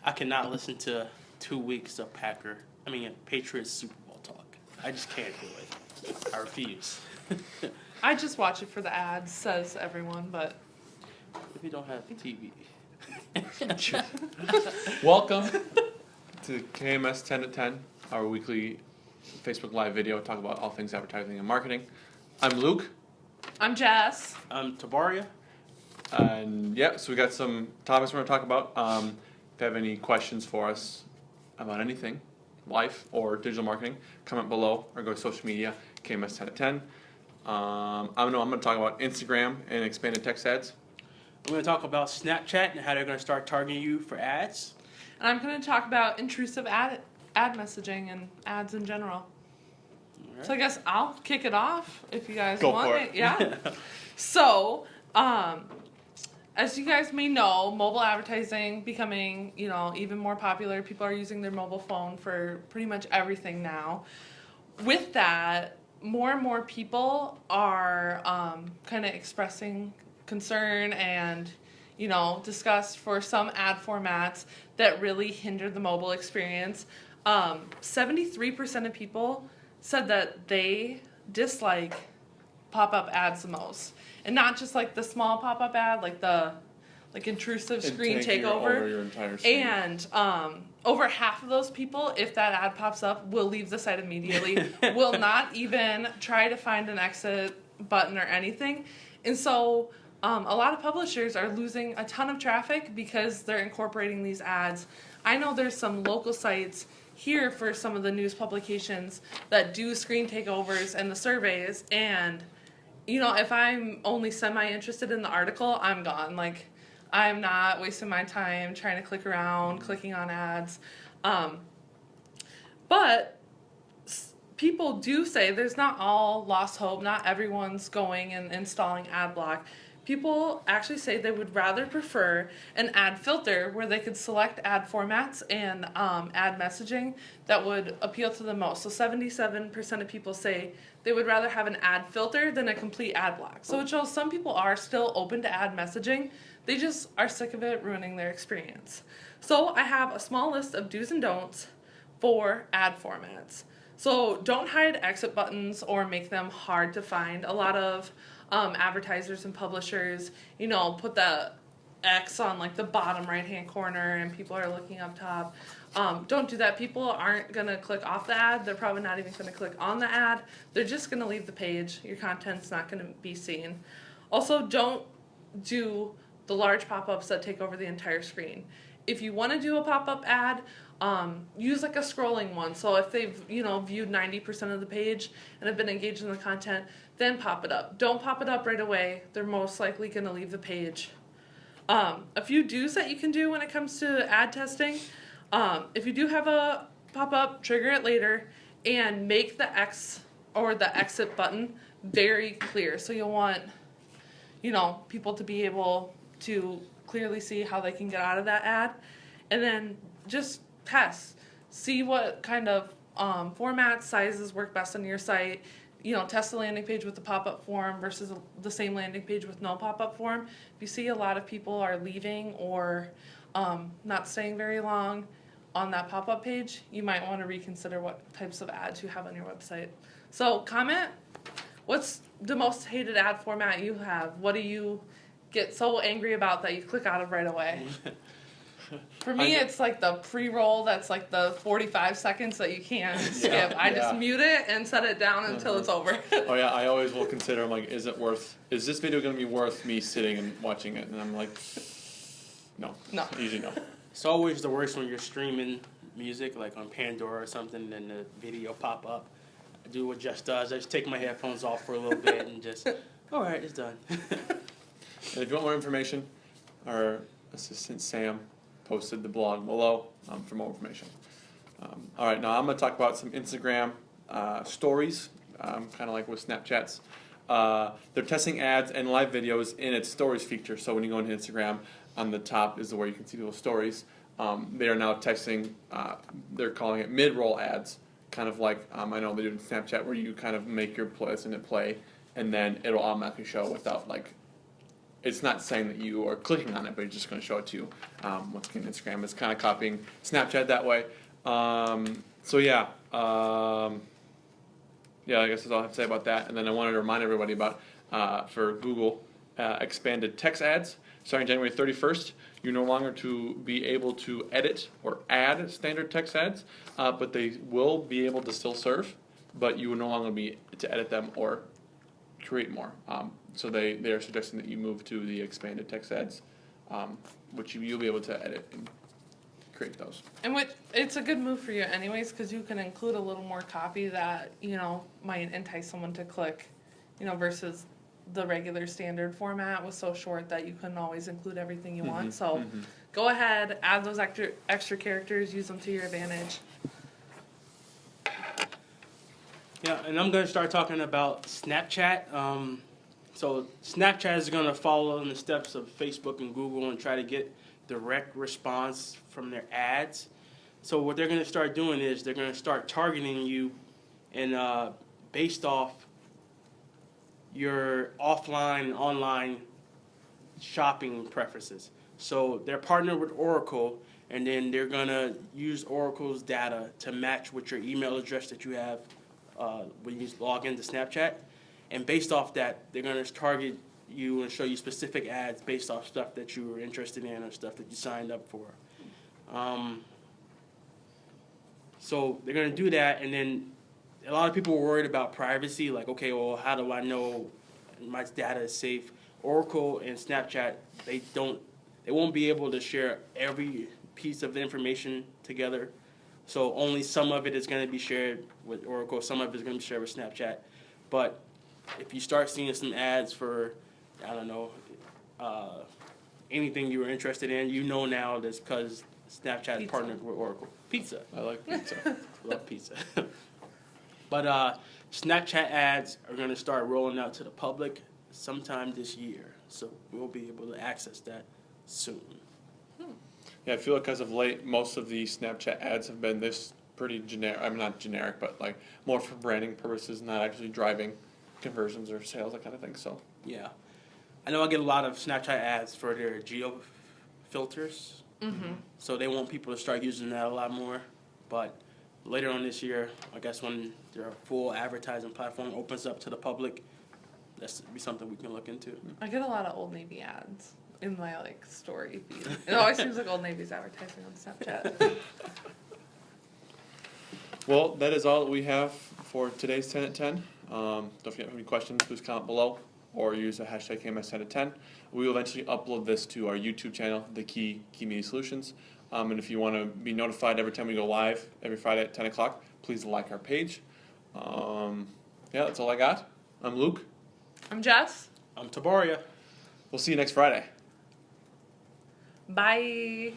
I cannot listen to 2 weeks of Patriots Super Bowl talk. I just can't do it. I refuse. I just watch it for the ads, says everyone, but If you don't have TV. Welcome to KMS 10 to 10, our weekly Facebook Live video, talk about all things advertising and marketing. I'm Luke. I'm Jess. I'm Tabaria. And so we got some topics we're going to talk about. If you have any questions for us about anything, life or digital marketing, comment below or go to social media, KMS 10 to 10. I'm going to talk about Instagram and expanded text ads. I'm going to talk about Snapchat and how they're going to start targeting you for ads. And I'm going to talk about intrusive ad messaging and ads in general. Right. So I guess I'll kick it off if you guys want it. Yeah. So, as you guys may know, mobile advertising becoming, even more popular. People are using their mobile phone for pretty much everything now. With that, more and more people are kind of expressing concern and, disgust for some ad formats that really hinder the mobile experience. 73% of people said that they dislike pop-up ads the most. And not just like the small pop-up ad, like the intrusive screen takeover. Over your entire screen. And over half of those people, if that ad pops up, will leave the site immediately, will not even try to find an exit button or anything. And so a lot of publishers are losing a ton of traffic because they're incorporating these ads. I know there's some local sites here for some of the news publications that do screen takeovers and the surveys, and if I'm only semi-interested in the article, I'm gone. Like, I'm not wasting my time trying to click around, clicking on ads. But people do say there's not all lost hope. Not everyone's going and installing ad block. People actually say they would rather prefer an ad filter where they could select ad formats and ad messaging that would appeal to them most. So 77% of people say they would rather have an ad filter than a complete ad block. So it shows some people are still open to ad messaging. They just are sick of it ruining their experience. So I have a small list of do's and don'ts for ad formats. So don't hide exit buttons or make them hard to find. A lot of advertisers and publishers, put the X on like the bottom right-hand corner and people are looking up top. Don't do that. People aren't going to click off the ad. They're probably not even going to click on the ad. They're just going to leave the page. Your content's not going to be seen. Also, don't do the large pop-ups that take over the entire screen. If you want to do a pop-up ad, use like a scrolling one. So if they've, viewed 90% of the page and have been engaged in the content, then pop it up. Don't pop it up right away. They're most likely going to leave the page. A few do's that you can do when it comes to ad testing. If you do have a pop-up, trigger it later and make the X or the exit button very clear. So you'll want, people to be able to clearly see how they can get out of that ad. And then just test. See what kind of formats, sizes work best on your site. Test the landing page with the pop-up form versus the same landing page with no pop-up form. If you see a lot of people are leaving or not staying very long on that pop-up page, you might want to reconsider what types of ads you have on your website. So comment, what's the most hated ad format you have? What do you get so angry about that you click out of right away? For me, it's like the pre-roll that's like the 45 seconds that you can't skip. I just mute it and set it down until it's over. Oh yeah, I always will consider, I'm like, is this video going to be worth me sitting and watching it? And I'm like, no. Usually no. It's always the worst when you're streaming music, like on Pandora or something, and the video pop up. I do what Jess does. I just take my headphones off for a little bit and just, all right, it's done. And if you want more information, our assistant Sam posted the blog below for more information. All right, now I'm going to talk about some Instagram stories, kind of like with Snapchats. They're testing ads and live videos in its stories feature. So when you go into Instagram, on the top is where you can see those stories. They are now testing, they're calling it mid-roll ads, kind of like I know they do in Snapchat, where you kind of make your playlist and hit play, and then it'll automatically show without like it's not saying that you are clicking on it, but it's just going to show it to you. Once again, Instagram is kind of copying Snapchat that way. So yeah, yeah, I guess that's all I have to say about that. And then I wanted to remind everybody about for Google expanded text ads starting January 31st. You're no longer to be able to edit or add standard text ads, but they will be able to still serve, but you will no longer be to edit them or create more. So they are suggesting that you move to the expanded text ads, which you'll be able to edit and create those. And which it's a good move for you anyways, because you can include a little more copy that, might entice someone to click, versus the regular standard format was so short that you couldn't always include everything you want. So go ahead, add those extra characters, use them to your advantage. Yeah, and I'm going to start talking about Snapchat. So Snapchat is going to follow in the steps of Facebook and Google and try to get direct response from their ads. So what they're going to start doing is they're going to start targeting you and based off your offline and online shopping preferences. So they're partnered with Oracle, and then they're going to use Oracle's data to match with your email address that you have when you log into Snapchat. And based off that, they're going to target you and show you specific ads based off stuff that you were interested in or stuff that you signed up for. So they're going to do that, and then a lot of people were worried about privacy, like, okay, well, how do I know my data is safe? Oracle and Snapchat, they won't be able to share every piece of the information together. So only some of it is going to be shared with Oracle, some of it is going to be shared with Snapchat. But if you start seeing some ads for, I don't know, anything you were interested in, now that's because Snapchat is partnered with Oracle. Pizza. I like pizza. Love pizza. But Snapchat ads are going to start rolling out to the public sometime this year. So we'll be able to access that soon. Yeah, I feel like as of late, most of the Snapchat ads have been this pretty generic. I mean, not generic, but like more for branding purposes, not actually driving conversions or sales, that kind of thing. So yeah, I know I get a lot of Snapchat ads for their geo filters. So they want people to start using that a lot more. But later on this year, I guess when their full advertising platform opens up to the public, that's be something we can look into. I get a lot of Old Navy ads in my story feed. It always seems like Old Navy's advertising on Snapchat. well, that is all that we have for today's 10 at 10. Don't forget, if you have any questions, please comment below or use the hashtag KMS 10 at 10. We will eventually upload this to our YouTube channel, the KeyMedia Solutions. And if you want to be notified every time we go live, every Friday at 10 o'clock, please like our page. Yeah, that's all I got. I'm Luke. I'm Jess. I'm Tabaria. We'll see you next Friday. Bye.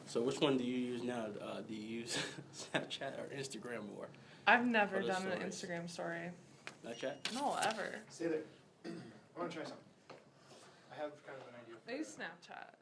So which one do you use now? Do you use Snapchat or Instagram more? I've never For the done an stories. Instagram story. Snapchat? No, ever. Stay there. I want to try something. I have kind of an idea. I use Snapchat.